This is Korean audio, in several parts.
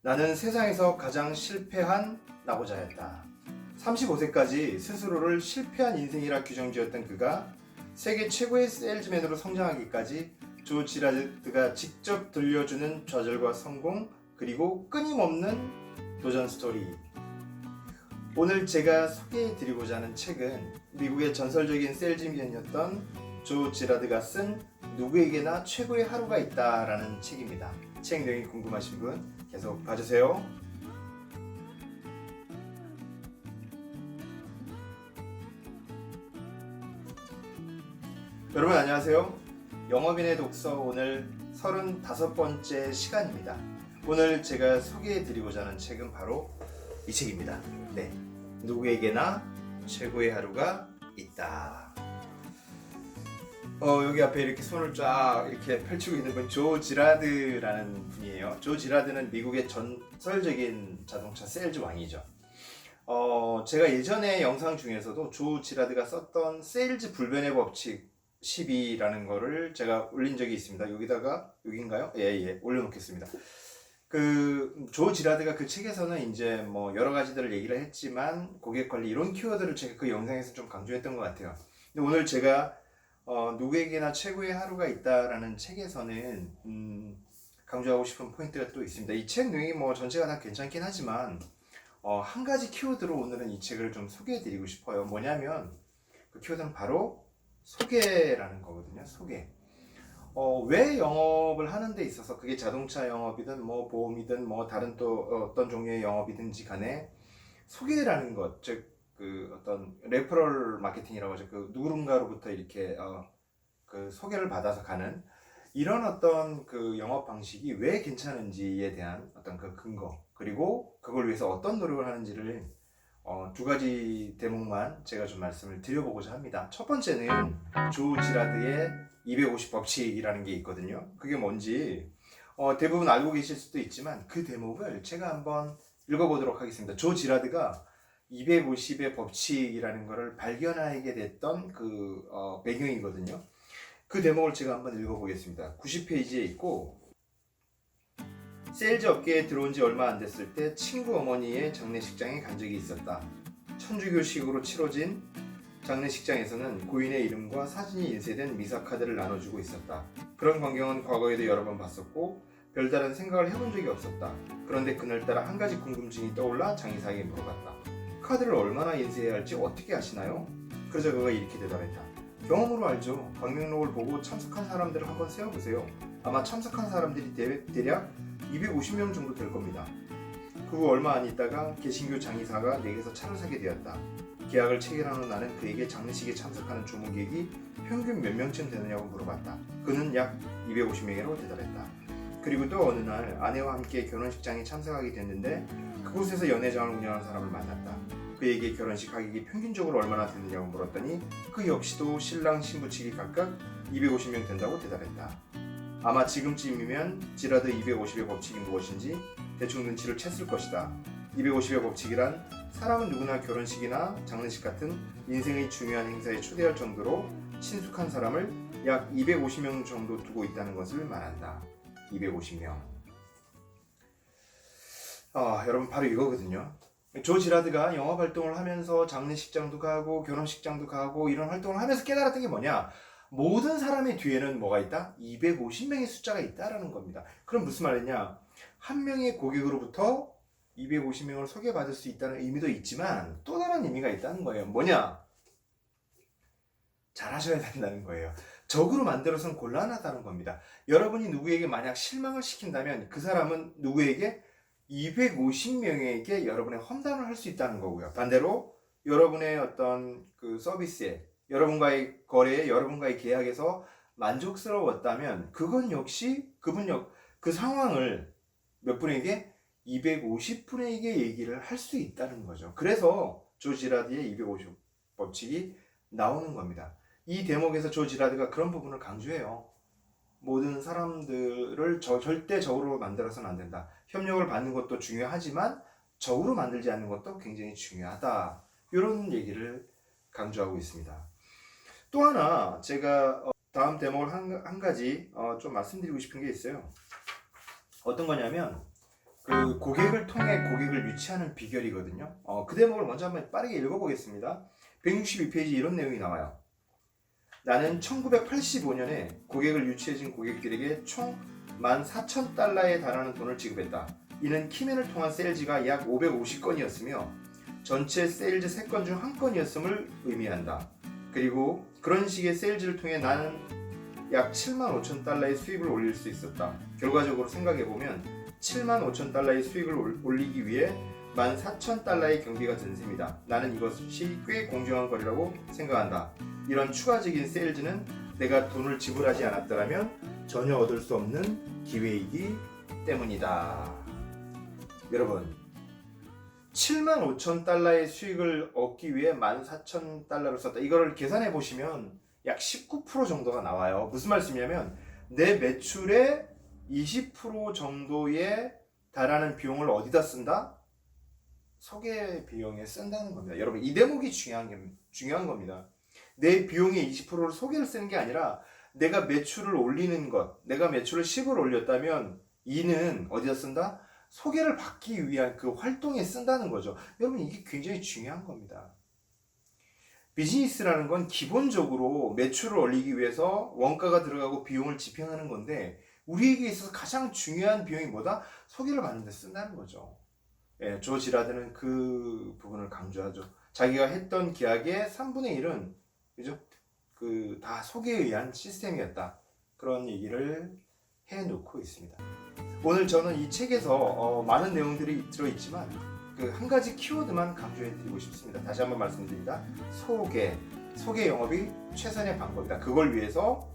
나는 세상에서 가장 실패한 나고자였다. 35세까지 스스로를 실패한 인생이라 규정지었던 그가 세계 최고의 세일즈맨으로 성장하기까지 조 지라드가 직접 들려주는 좌절과 성공, 그리고 끊임없는 도전 스토리. 오늘 제가 소개해드리고자 하는 책은 미국의 전설적인 세일즈맨이었던 조 지라드가 쓴 누구에게나 최고의 하루가 있다라는 책입니다. 책 내용이 궁금하신 분 계속 봐주세요. 여러분 안녕하세요. 영업인의 독서 오늘 35번째 시간입니다. 오늘 제가 소개해드리고자 하는 책은 바로 이 책입니다. 네, 누구에게나 최고의 하루가 있다. 여기 앞에 이렇게 손을 쫙 이렇게 펼치고 있는 분 조 지라드라는 분이에요. 조 지라드는 미국의 전설적인 자동차 세일즈 왕이죠. 제가 예전에 영상 중에서도 조 지라드가 썼던 세일즈 불변의 법칙 12라는 거를 제가 올린 적이 있습니다. 여기인가요? 예, 올려놓겠습니다. 조 지라드가 그 책에서는 이제 뭐 여러 가지들을 얘기를 했지만 고객 관리 이런 키워드를 제가 그 영상에서 좀 강조했던 것 같아요. 근데 오늘 제가 누구에게나 최고의 하루가 있다라는 책에서는 강조하고 싶은 포인트가 또 있습니다. 이 책 내용이 뭐 전체가 다 괜찮긴 하지만 한 가지 키워드로 오늘은 이 책을 좀 소개해드리고 싶어요. 뭐냐면 그 키워드는 바로 소개라는 거거든요. 소개. 왜 영업을 하는 데 있어서 그게 자동차 영업이든 뭐 보험이든 뭐 다른 또 어떤 종류의 영업이든지 간에 소개라는 것, 즉 어떤 레퍼럴 마케팅이라고 하죠. 누군가로부터 이렇게 그 소개를 받아서 가는 이런 어떤 그 영업 방식이 왜 괜찮은지에 대한 어떤 그 근거, 그리고 그걸 위해서 어떤 노력을 하는지를 두 가지 대목만 제가 좀 말씀을 드려보고자 합니다. 첫 번째는 조 지라드의 250 법칙이라는 게 있거든요. 그게 뭔지 대부분 알고 계실 수도 있지만 그 대목을 제가 한번 읽어보도록 하겠습니다. 조 지라드가 250의 법칙이라는 것을 발견하게 됐던 배경이거든요. 그 대목을 제가 한번 읽어보겠습니다. 90페이지에 있고, 세일즈 업계에 들어온 지 얼마 안 됐을 때 친구 어머니의 장례식장에 간 적이 있었다. 천주교식으로 치러진 장례식장에서는 고인의 이름과 사진이 인쇄된 미사카드를 나눠주고 있었다. 그런 광경은 과거에도 여러 번 봤었고 별다른 생각을 해본 적이 없었다. 그런데 그날따라 한 가지 궁금증이 떠올라 장의사에게 물어봤다. 카드를 얼마나 인쇄해야 할지 어떻게 아시나요? 그러자 그가 이렇게 대답했다. 경험으로 알죠. 방명록을 보고 참석한 사람들을 한번 세어보세요. 아마 참석한 사람들이 대략 250명 정도 될 겁니다. 그 후 얼마 안 있다가 개신교 장의사가 내게서 차를 사게 되었다. 계약을 체결한 후 나는 그에게 장례식에 참석하는 조문객이 평균 몇 명쯤 되느냐고 물어봤다. 그는 약 250명이라고 대답했다. 그리고 또 어느 날 아내와 함께 결혼식장에 참석하게 됐는데 그곳에서 연회장을 운영하는 사람을 만났다. 그에게 결혼식 가격이 평균적으로 얼마나 되느냐고 물었더니 그 역시도 신랑 신부 측이 각각 250명 된다고 대답했다. 아마 지금쯤이면 지라드 250의 법칙이 무엇인지 대충 눈치를 챘을 것이다. 250의 법칙이란 사람은 누구나 결혼식이나 장례식 같은 인생의 중요한 행사에 초대할 정도로 친숙한 사람을 약 250명 정도 두고 있다는 것을 말한다. 250명. 여러분 바로 이거거든요. 조 지라드가 영업 활동을 하면서 장례식장도 가고 결혼식장도 가고 이런 활동을 하면서 깨달았던 게 뭐냐? 모든 사람의 뒤에는 뭐가 있다? 250명의 숫자가 있다라는 겁니다. 그럼 무슨 말이냐? 한 명의 고객으로부터 250명을 소개받을 수 있다는 의미도 있지만 또 다른 의미가 있다는 거예요. 뭐냐? 잘하셔야 된다는 거예요. 적으로 만들어서는 곤란하다는 겁니다. 여러분이 누구에게 만약 실망을 시킨다면 그 사람은 누구에게? 250명에게 여러분의 험담을 할 수 있다는 거고요. 반대로 여러분의 어떤 그 서비스에, 여러분과의 거래에, 여러분과의 계약에서 만족스러웠다면 그건 역시 그 상황을 몇 분에게? 250분에게 얘기를 할 수 있다는 거죠. 그래서 조 지라드의 250 법칙이 나오는 겁니다. 이 대목에서 조 지라드가 그런 부분을 강조해요. 모든 사람들을 절대 적으로 만들어서는 안 된다. 협력을 받는 것도 중요하지만 적으로 만들지 않는 것도 굉장히 중요하다. 이런 얘기를 강조하고 있습니다. 또 하나 제가 다음 대목을 한 가지 좀 말씀드리고 싶은 게 있어요. 어떤 거냐면 그 고객을 통해 고객을 유치하는 비결이거든요. 그 대목을 먼저 한번 빠르게 읽어보겠습니다. 162페이지 이런 내용이 나와요. 나는 1985년에 고객을 유치해준 고객들에게 총 14,000달러에 달하는 돈을 지급했다. 이는 키맨을 통한 세일즈가 약 550건이었으며 전체 세일즈 3건 중 1건이었음을 의미한다. 그리고 그런 식의 세일즈를 통해 나는 약 75,000달러의 수익을 올릴 수 있었다. 결과적으로 생각해보면 75,000달러의 수익을 올리기 위해 14,000달러의 경비가 든 셈이다. 나는 이것이 꽤 공정한 거리라고 생각한다. 이런 추가적인 세일즈는 내가 돈을 지불하지 않았더라면 전혀 얻을 수 없는 기회이기 때문이다. 여러분, 75,000달러의 수익을 얻기 위해 14,000달러를 썼다. 이거를 계산해 보시면 약 19% 정도가 나와요. 무슨 말씀이냐면 내 매출의 20% 정도에 달하는 비용을 어디다 쓴다? 소개 비용에 쓴다는 겁니다. 여러분, 이 대목이 중요한 겁니다. 내 비용의 20%를 소개를 쓰는 게 아니라 내가 매출을 올리는 것, 내가 매출을 10을 올렸다면 이는 어디다 쓴다? 소개를 받기 위한 그 활동에 쓴다는 거죠. 여러분, 이게 굉장히 중요한 겁니다. 비즈니스라는 건 기본적으로 매출을 올리기 위해서 원가가 들어가고 비용을 집행하는 건데 우리에게 있어서 가장 중요한 비용이 뭐다? 소개를 받는 데 쓴다는 거죠. 예, 조 지라드는 그 부분을 강조하죠. 자기가 했던 계약의 3분의 1은 그죠? 그 다 소개에 의한 시스템이었다. 그런 얘기를 해놓고 있습니다. 오늘 저는 이 책에서 많은 내용들이 들어있지만 그 한 가지 키워드만 강조해드리고 싶습니다. 다시 한번 말씀드립니다. 소개 영업이 최선의 방법이다. 그걸 위해서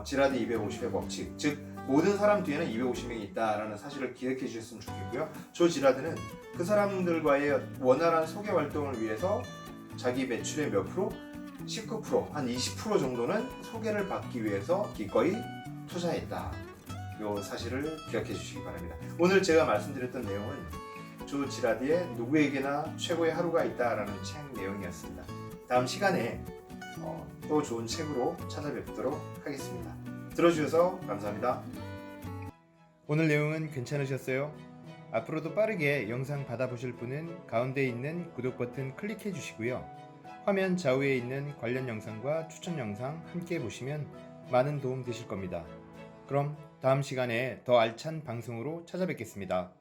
지라드 250의 법칙, 즉 모든 사람 뒤에는 250명이 있다라는 사실을 기억해 주셨으면 좋겠고요. 조 지라드는 그 사람들과의 원활한 소개 활동을 위해서 자기 매출의 몇 프로? 19%, 한 20% 정도는 소개를 받기 위해서 기꺼이 투자했다. 이 사실을 기억해 주시기 바랍니다. 오늘 제가 말씀드렸던 내용은 조 지라드의 누구에게나 최고의 하루가 있다라는 책 내용이었습니다. 다음 시간에 또 좋은 책으로 찾아뵙도록 하겠습니다. 들어주셔서 감사합니다. 오늘 내용은 괜찮으셨어요? 앞으로도 빠르게 영상 받아보실 분은 가운데 있는 구독 버튼 클릭해 주시고요. 화면 좌우에 있는 관련 영상과 추천 영상 함께 보시면 많은 도움 되실 겁니다. 그럼 다음 시간에 더 알찬 방송으로 찾아뵙겠습니다.